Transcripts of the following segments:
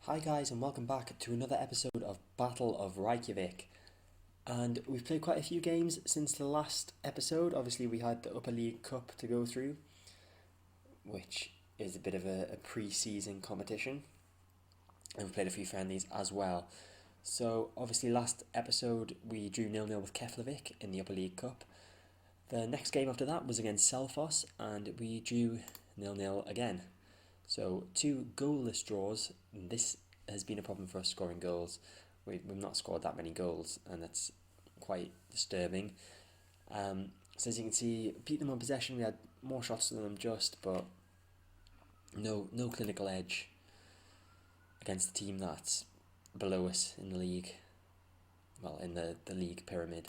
Hi guys, and welcome back to another episode of Battle of Reykjavik. And we've played quite a few games since the last episode. Obviously we had the Upper League Cup to go through, which is a bit of a pre-season competition. And we've played a few friendlies as well. So obviously last episode we drew 0-0 with Keflavik in the Upper League Cup. The next game after that was against Selfoss and we drew 0-0 again. So two goalless draws. This has been a problem for us scoring goals. We've not scored that many goals, and that's quite disturbing. So as you can see, beat them on possession. We had more shots than them just, but no clinical edge against the team that's below us in the league. Well, in the league pyramid,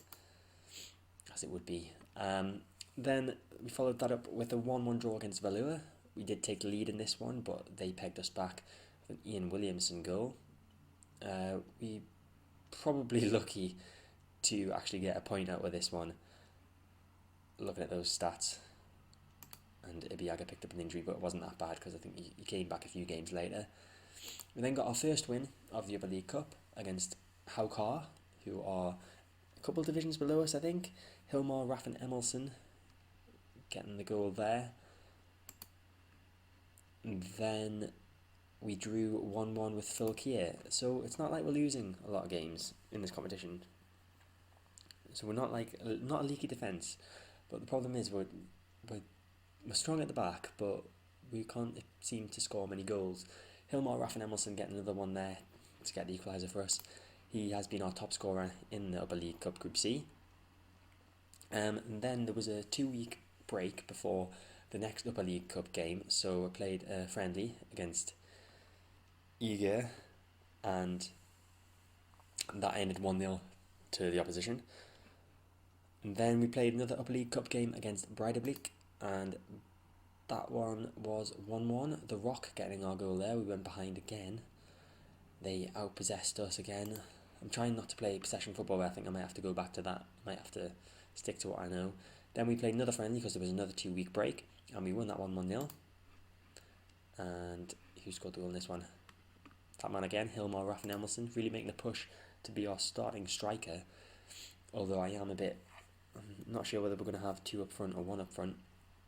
as it would be. Then we followed that up with a 1-1 draw against Valur. We did take the lead in this one, but they pegged us back with an Ian Williamson goal. We probably lucky to actually get a point out with this one. Looking at those stats, and Ibiaga picked up an injury, but it wasn't that bad because I think he came back a few games later. We then got our first win of the Upper League Cup against Haukar, who are a couple of divisions below us, I think. Hilmar Raffin Emelson getting the goal there. And then we drew 1-1 with Fylkir, so it's not like we're losing a lot of games in this competition. So we're not a leaky defence, but the problem is we're strong at the back, but we can't seem to score many goals. Hilmar Raffin Emelson getting another one there to get the equaliser for us. He has been our top scorer in the Upper League Cup Group C. And then there was a 2-week break before the next Upper League Cup game, so I played a friendly against Eager, and that ended 1-0 to the opposition. And then we played another Upper League Cup game against Breidablik, and that one was 1-1. The Rock getting our goal there. We went behind again. They outpossessed us again. I'm trying not to play possession football, but I think I might have to go back to that. I might have to stick to what I know. Then we played another friendly because there was another 2-week break, and we won that one 1-0. And who scored the goal in this one? That man again, Hilmar Raffin Emelson, really making a push to be our starting striker. Although I am not sure whether we're going to have two up front or one up front,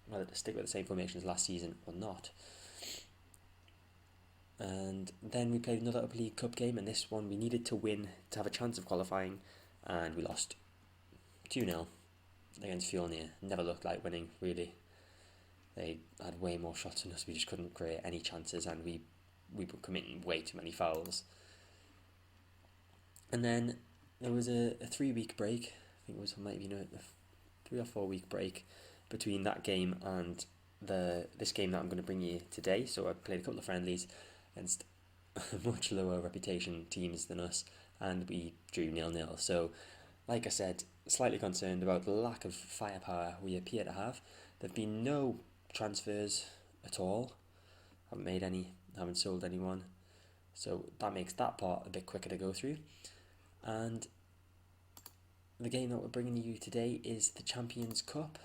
whether to stick with the same formation as last season or not. And then we played another Upper League Cup game, and this one we needed to win to have a chance of qualifying, and we lost 2-0 against Fjolnir. Never looked like winning, really. They had way more shots than us. We just couldn't create any chances, and we were committing way too many fouls. And then there was a 3-week break. I think it was might be a 3 or 4 week break between that game and this game that I'm going to bring you today. So I played a couple of friendlies against much lower reputation teams than us, and we drew 0-0. So, like I said, slightly concerned about the lack of firepower we appear to have. There have been no transfers at all. Haven't made any, haven't sold anyone. So that makes that part a bit quicker to go through. And the game that we're bringing you today is the Champions Cup.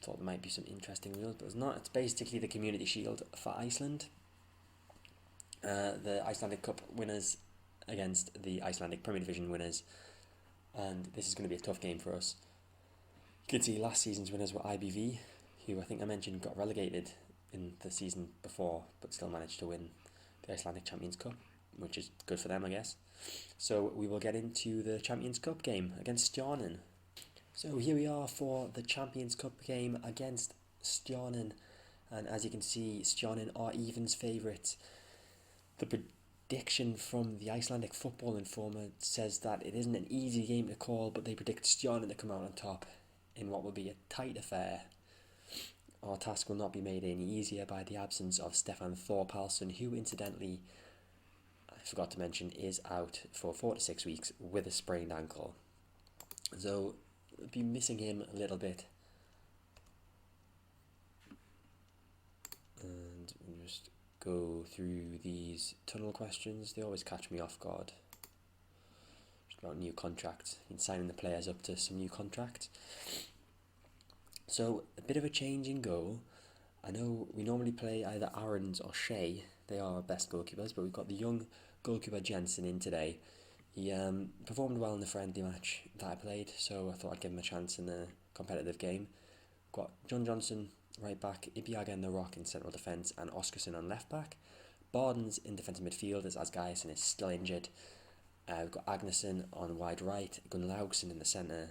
Thought there might be some interesting rules, but it's not. It's basically the Community Shield for Iceland. The Icelandic Cup winners against the Icelandic Premier Division winners. And this is going to be a tough game for us. You can see last season's winners were IBV, who I think I mentioned got relegated in the season before, but still managed to win the Icelandic Champions Cup, which is good for them, I guess. So we will get into the Champions Cup game against Stjarnan. So here we are for the Champions Cup game against Stjarnan, and as you can see, Stjarnan are evens favourites. The prediction from the Icelandic Football Informer says that it isn't an easy game to call, but they predict Stjarnan to come out on top in what will be a tight affair. Our task will not be made any easier by the absence of Stefan Thorpalsson, who incidentally, I forgot to mention, is out for 4 to 6 weeks with a sprained ankle. So we'll be missing him a little bit. And we'll just go through these tunnel questions. They always catch me off guard. Just about new contracts. Been signing the players up to some new contracts. So a bit of a change in goal. I know we normally play either Aarons or Shea They are our best goalkeepers, but we've got the young goalkeeper Jensen in today. He performed well in the friendly match that I played, so I thought I'd give him a chance in the competitive game. We've got John Johnson right back, Ibiaga and the Rock in central defence, and Oscarson on left back. Bardens in defensive midfield as Asgaisen is still injured. We've got Agnesson on wide right, Gunnlaugson in the centre.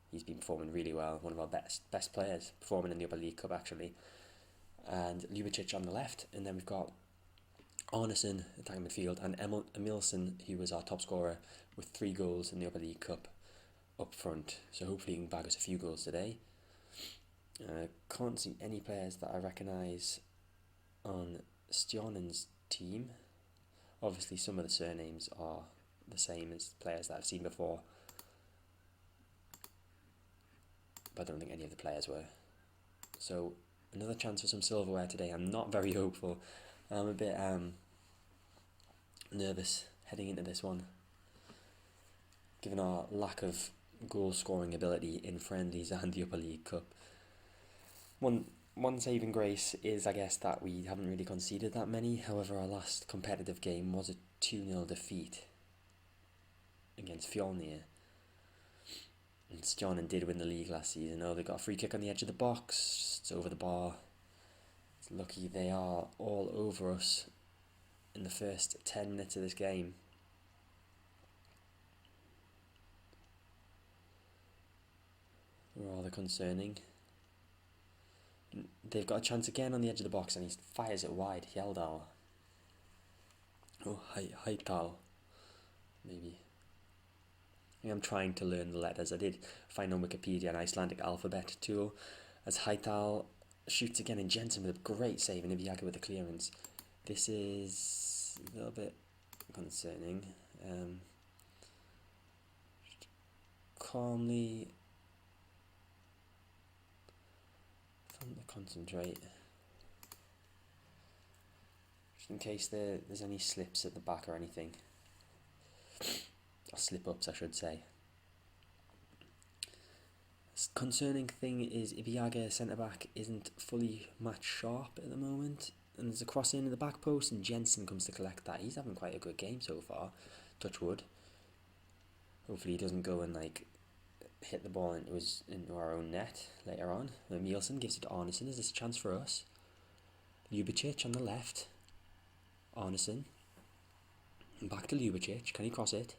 He's been performing really well, one of our best players, performing in the Upper League Cup actually. And Ljubicic on the left, and then we've got Arneson attacking midfield, and Emilson, who was our top scorer with 3 goals in the Upper League Cup, up front. So hopefully he can bag us a few goals today. Can't see any players that I recognise on Stjornen's team. Obviously some of the surnames are the same as players that I've seen before, but I don't think any of the players were. So another chance for some silverware today. I'm not very hopeful. I'm a bit nervous heading into this one, given our lack of goal scoring ability in friendlies and the Upper League Cup. One saving grace is, I guess, that we haven't really conceded that many. However, our last competitive game was a 2-0 defeat against Fjolnir. And Stjornen did win the league last season. Oh, they got a free kick on the edge of the box. It's over the bar. It's lucky they are all over us in the first 10 minutes of this game. Rather concerning. They've got a chance again on the edge of the box and he fires it wide. Hjeldal. Oh, Heital. Maybe. I'm trying to learn the letters. I did find on Wikipedia an Icelandic alphabet tool as Heital shoots again, and Jensen with a great save and Ibiaga with the clearance. This is a little bit concerning. Calmly concentrate, just in case there's any slips at the back or anything, or slip-ups I should say. Concerning thing is Ibiaga centre-back isn't fully match sharp at the moment, and there's a cross in the back post and Jensen comes to collect that. He's having quite a good game so far, touch wood. Hopefully he doesn't go and hit the ball into our own net later on. Emilson gives it to Arneson. Is this a chance for us? Ljubicic on the left. Arneson. And back to Ljubicic. Can he cross it?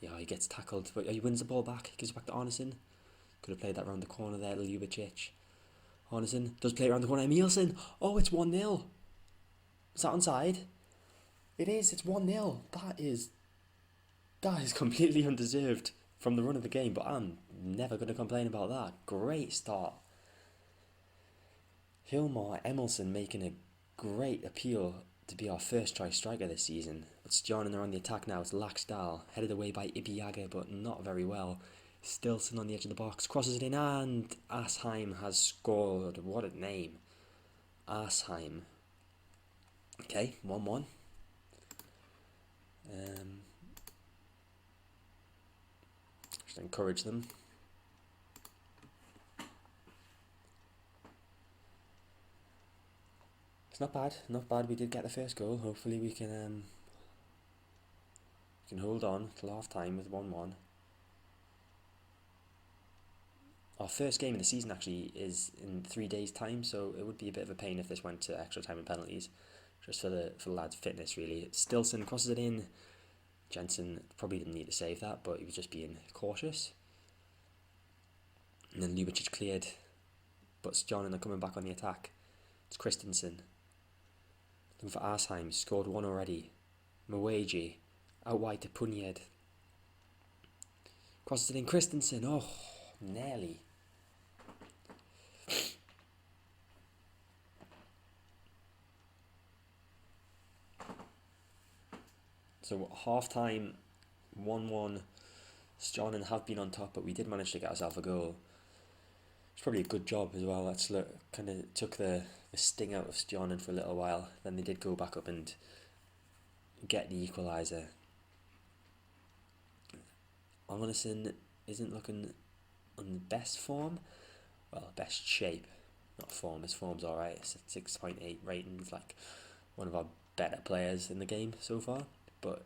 Yeah, he gets tackled, but he wins the ball back. He gives it back to Arneson. Could have played that round the corner there to Ljubicic. Arneson does play it around the corner. Emilson. Oh, it's 1-0. Is that onside? It is. It's 1-0. That is completely undeserved from the run of the game, but I'm never going to complain about that. Great start. Hilmar Emilson making a great appeal to be our first choice striker this season. But Stjornen are on the attack now. It's Laxdal, headed away by Ibiaga, but not very well. Stilson on the edge of the box, crosses it in, and Asheim has scored. What a name. Asheim. Okay, 1-1. Just encourage them. It's not bad. We did get the first goal. Hopefully we can hold on till half time with 1-1. Our first game of the season actually is in 3 days' time, so it would be a bit of a pain if this went to extra time and penalties, just for the lads' fitness really. Stilson crosses it in. Jensen probably didn't need to save that, but he was just being cautious. And then Ljubicic cleared, but Stjornen are coming back on the attack. It's Christensen. Looking for Asheim, scored one already. Mweji, out wide to Punjed. Crosses it in, Christensen, oh, nearly. So half time, 1-1. Stjornen have been on top, but we did manage to get ourselves a goal. It's probably a good job as well. That's kind of took the sting out of Stjornen for a little while. Then they did go back up and get the equaliser. Arneson isn't looking on the best form. Well, best shape, not form. His form's alright. It's at 6.8 rating. It's like one of our better players in the game so far, but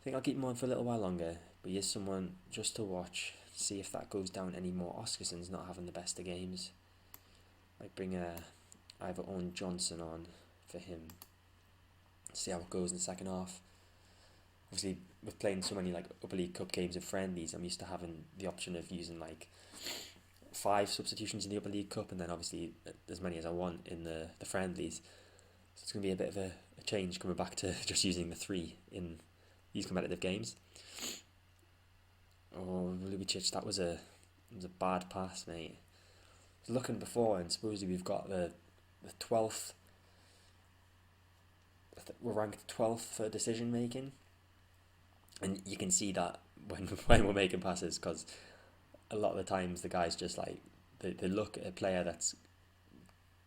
I think I'll keep him on for a little while longer. But he is someone just to watch, see if that goes down anymore. Oscarson's not having the best of games. I bring either Owen Johnson on for him, see how it goes in the second half. Obviously, with playing so many like Upper League Cup games and friendlies, I'm used to having the option of using like 5 substitutions in the Upper League Cup, and then obviously as many as I want in the friendlies. So it's going to be a bit of a change coming back to just using the 3 in these competitive games. Oh, Ljubicic, that was a bad pass, mate. I was looking before, and supposedly we've got the 12th. We're ranked 12th for decision making, and you can see that when we're making passes, because a lot of the times the guys just like they look at a player that's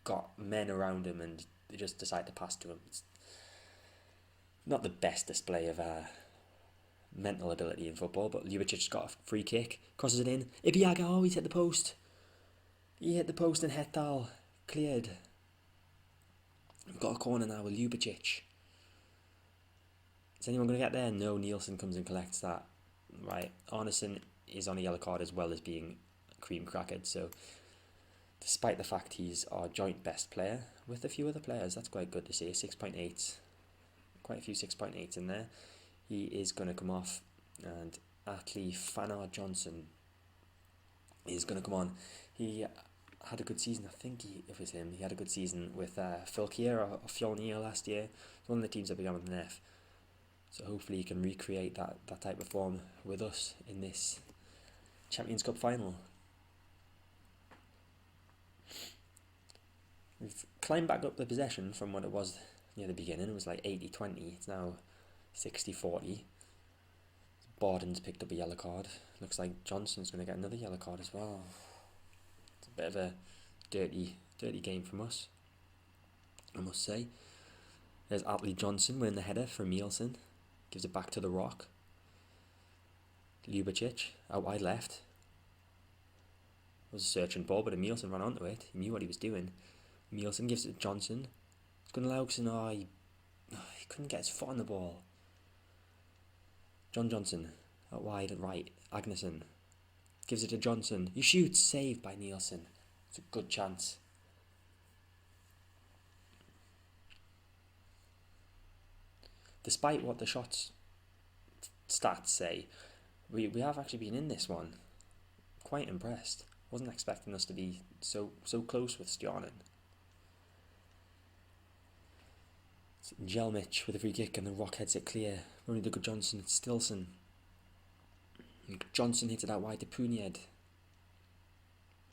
got men around him and they just decide to pass to him. It's not the best display of mental ability in football, but Ljubicic got a free kick, crosses it in. Ibiaga, oh, he's hit the post. He hit the post and Hettal cleared. We've got a corner now with Ljubicic. Is anyone going to get there? No, Nielsen comes and collects that. Right, Arneson is on a yellow card as well as being cream crackered, so despite the fact he's our joint best player with a few other players, that's quite good to see. 6.8, quite a few 6.8s in there. He is going to come off, and Atlee Fanar Johnson is going to come on. He had a good season, I think it was him. He had a good season with Fylkir or Fjolnir last year. One of the teams that began with an F. So hopefully he can recreate that type of form with us in this Champions Cup final. We've climbed back up the possession from what it was near the beginning. It was like 80-20. It's now 60-40. Borden's picked up a yellow card. Looks like Johnson's going to get another yellow card as well. It's a bit of a dirty game from us, I must say. There's Atlee Johnson winning the header from Nielsen. Gives it back to the Rock. Ljubicic out wide left. It was a searching ball, but Nielsen ran onto it. He knew what he was doing. Nielsen gives it to Johnson. It's going to Lauksen. He couldn't get his foot on the ball. John Johnson out wide right. Agnesson gives it to Johnson. He shoots. Saved by Nielsen. It's a good chance. Despite what the shots stats say, we have actually been in this one. Quite impressed. Wasn't expecting us to be so close with Stjarnan. Jelmic with a free kick and the Rock heads it clear. Only the good Johnson. It's Stilson. Johnson hits it out wide to Punjed.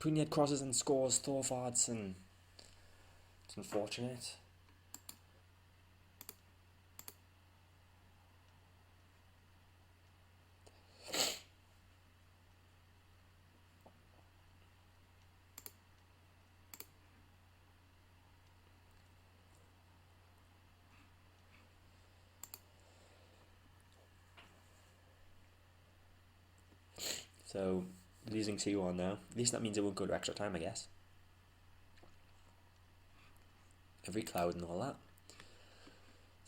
Punjed crosses and scores. Thorfardsson. It's unfortunate. So, losing 2-1 now. At least that means it won't go to extra time, I guess. Every cloud and all that.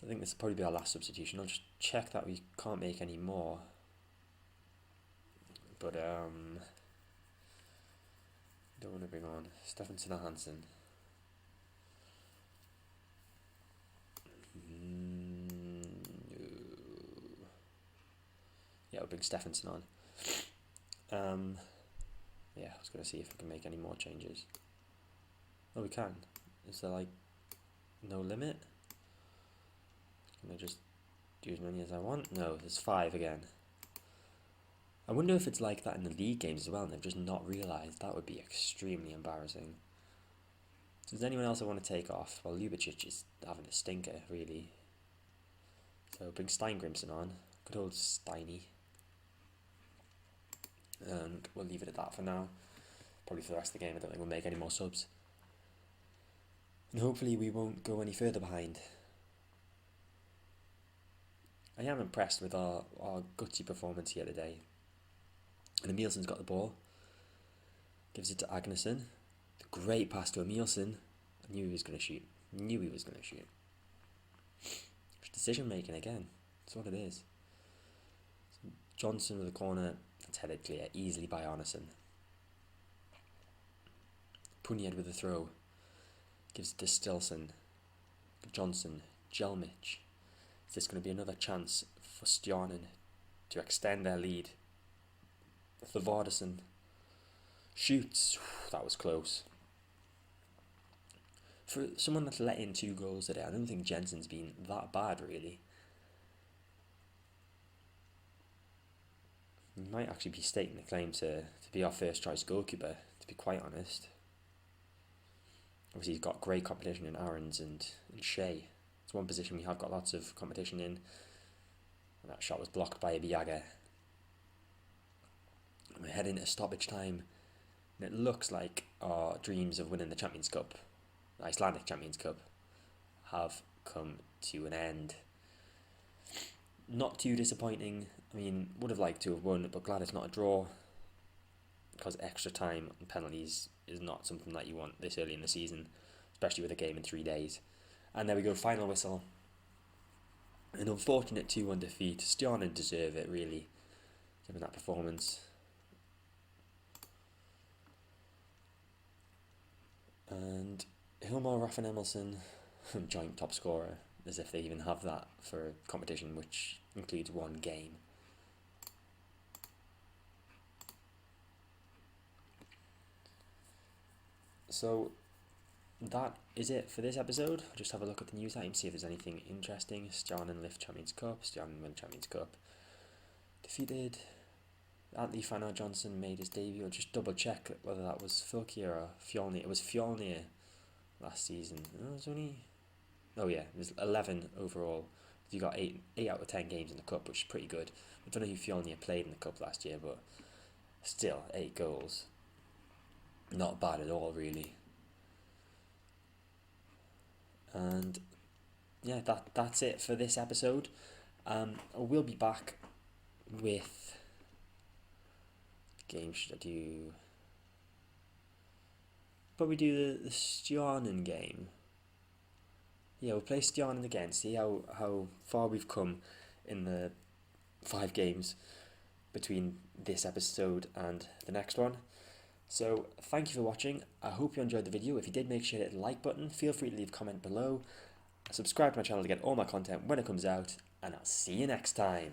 So I think this will probably be our last substitution. I'll just check that we can't make any more. But, don't want to bring on Stephenson or Hansen. Yeah, we'll bring Stephenson on. Yeah, I was going to see if we can make any more changes. Oh, we can. Is there like no limit? Can I just do as many as I want? No, there's 5 again. I wonder if it's like that in the league games as well and they've just not realised. That would be extremely embarrassing. So does anyone else I want to take off? Well, Ljubicic is having a stinker, really. So bring Steingrimsson on. Good old Steiny. And we'll leave it at that for now. Probably for the rest of the game, I don't think we'll make any more subs. And hopefully we won't go any further behind. I am impressed with our gutsy performance here today. And Emilsson's got the ball. Gives it to Agnesson. Great pass to Emilsson. I knew he was going to shoot. Knew he was going to shoot. Decision making again. That's what it is. Johnson with the corner. That's headed clear easily by Arneson. Puniad with the throw. Gives it to Stilson. Johnson. Jelmic. Is this going to be another chance for Stjarnan to extend their lead? Thorvardason shoots. That was close. For someone that's let in 2 goals today, I don't think Jensen's been that bad, really. He might actually be staking a claim to be our first choice goalkeeper, to be quite honest. Obviously, he's got great competition in Aarons and Shea. It's one position we have got lots of competition in. And that shot was blocked by Ibiaga. We're heading to stoppage time, and it looks like our dreams of winning the Champions Cup, the Icelandic Champions Cup, have come to an end. Not too disappointing. I mean, would have liked to have won, but glad it's not a draw, because extra time and penalties is not something that you want this early in the season, especially with a game in 3 days. And there we go, final whistle. An unfortunate 2-1 defeat. Stjarnan deserve it, really, given that performance. And Hilmar Raffin Emerson, joint top scorer, as if they even have that for a competition which includes 1 game. So that is it for this episode. I'll just have a look at the news item, see if there's anything interesting. Stjarnan lift Champions Cup, Stjarnan win Champions Cup. Defeated. Anthony Fanar Johnson made his debut. I'll just double check whether that was Fylkir or Fjolnir. It was Fjolnir last season. It was only... Oh yeah, it was 11 overall. You got 8 out of 10 games in the cup, which is pretty good. I don't know who Fjolnir played in the cup last year, but still, 8 goals. Not bad at all, really. And yeah, that's it for this episode. We'll be back with game. Should I do? Probably do the Stjarnan game. Yeah, we'll play Stjarnan again. See how far we've come in the 5 games between this episode and the next one. So thank you for watching. I hope you enjoyed the video. If you did, make sure to hit the like button. Feel free to leave a comment below. Subscribe to my channel to get all my content when it comes out. And I'll see you next time.